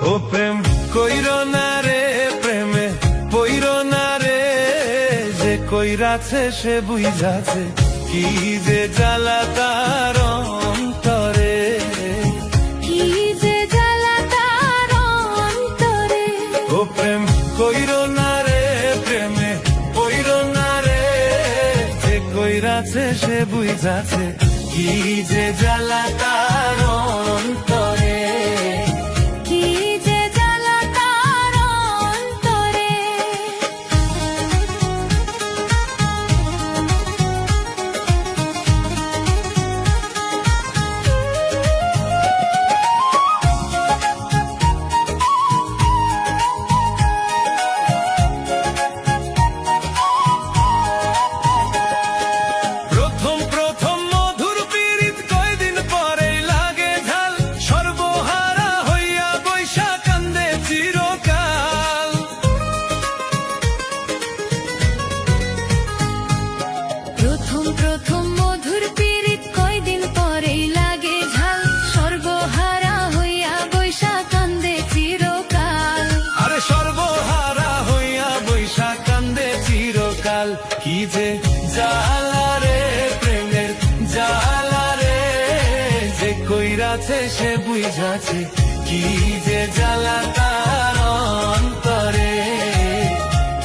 ও প্রেম কইরো না রে, প্রেমে পইরো না রে, যে কইরাছে সে বুঝাছে কি যে জ্বালা তার অন্তরে, কি যে জ্বালা তার অন্তরে। ও প্রেম কইরো না রে, প্রেমে পইরো না রে, যে কইরাছে সে বুঝাছে কি যে জ্বালা তার অন্তরে। কি যে জ্বালা তার অন্তরে। প্রথম প্রথম মধুর পীড়িত কয়দিন পরে লাগে ঝাল, সর্বহারা হইয়া বৈশা কান্দে চিরকাল। প্রথম প্রথম মধুর পীড়িত কয়দিন পরেই লাগে ঝাল, সর্বহারা হইয়া বৈশা কান্দে চিরকাল। আরে সর্বহারা হইয়া বৈশা কান্দে চিরকাল। কি যে জ্বালা রে, প্রেমের জ্বালা রে, যে কইরাছে সে বুঝাছে কি যে জ্বালা তার অন্তরে।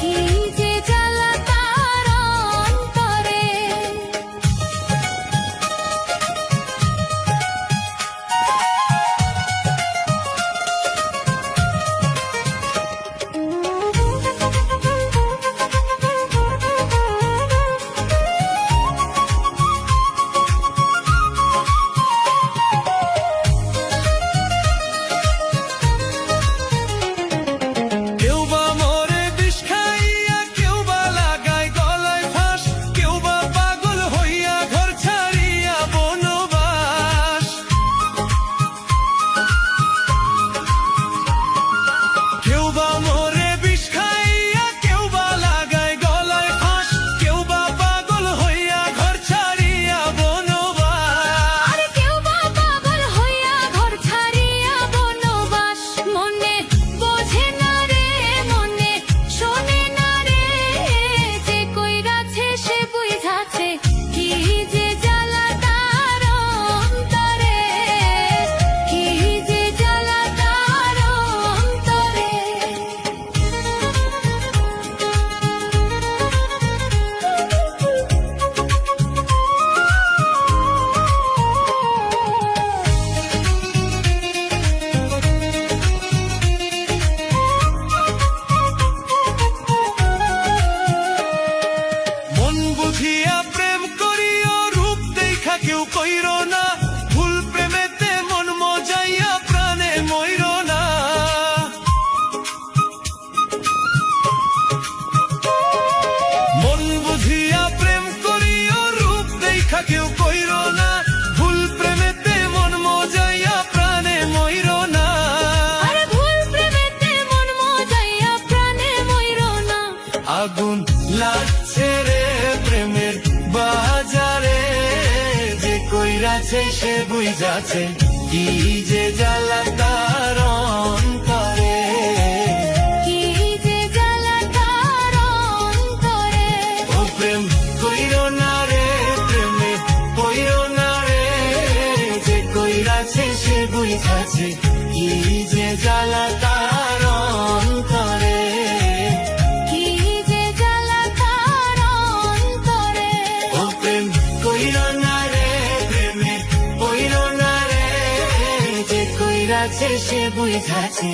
কি যে জ্বালা তার অন্তরে। কেউ বা মরে বিষ খাইয়া, কেউ বা লাগায় গলায় ফাঁস, কেউ বা পাগল হইয়া ঘর ছাড়িয়া বনবাস। কেউ বা মরে বিষ খাইয়া, কেউ বা লাগায় গলায় ফাঁস, কেউ বা পাগল হইয়া ঘর ছাড়িয়া বনবাস। আর কেউ বা পাগল হইয়া ঘর ছাড়িয়া বনবাস। মনে বোঝে না রে, মনে শোনে না রে, যে কইরাছে সে বুঝাছে কি যে জ্বালা তার অন্তরে। কি যে জ্বালা তার অন্তরে। মন বুঝিয়া প্রেম করিও, রূপ দেখা কেউ কইরো না, ভুল প্রেমেতে মন মজাইয়া প্রাণে মইরো না। মন বুঝিয়া প্রেম করিও, রূপ দেখা কেউ কইরো না, ভুল প্রেমেতে মন মজাইয়া প্রাণে মইরো না। আর ভুল প্রেমেতে মন মজাইয়া প্রাণে মইরো না। আগুন লাগছে রে প্রেমের বাজারে, যে কইরাছে সে বুঝাছে কি যে জ্বালা তার অন্তরে। কি যে জ্বালা তার অন্তরে। ও প্রেম কইরো না রে, প্রেমে পইরো না রে, যে কইরাছে সে বুঝাছে কি যে জ্বালা তার অন্তরে। কি যে জ্বালা তার অন্তরে। ও প্রেম কইরো না রে, প্রেমে পইরো না রে, যে কইরাছে সে বুঝাছে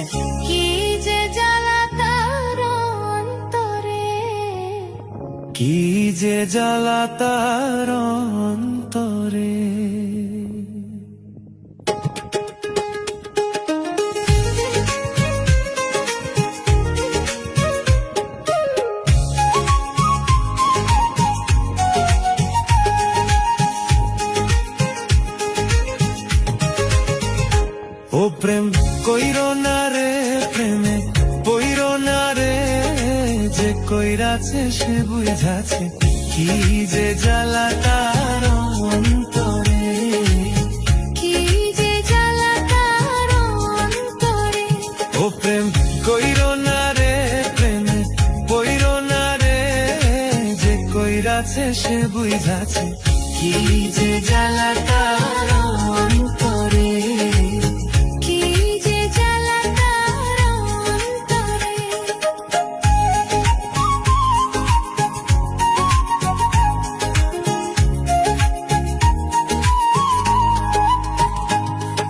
কি যে জ্বালা তার অন্তরে। কি যে জ্বালা তার অন্তরে। ও প্রেম কইরো না রে, প্রেমে পইরো না রে, যে কইরাছে সে বুঝাছে কি যে জ্বালা তার অন্তরে। কি যে জ্বালা তার অন্তরে। ও কইরাছে সে বুঝাছে কি যে জ্বালা তার অন্তরে কি যে জ্বালা তার অন্তরে।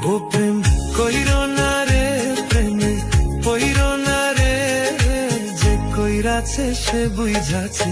ও প্রেম কইরো না রে প্রেমে কইরো না রে যে কইরাছে সে বুঝাছে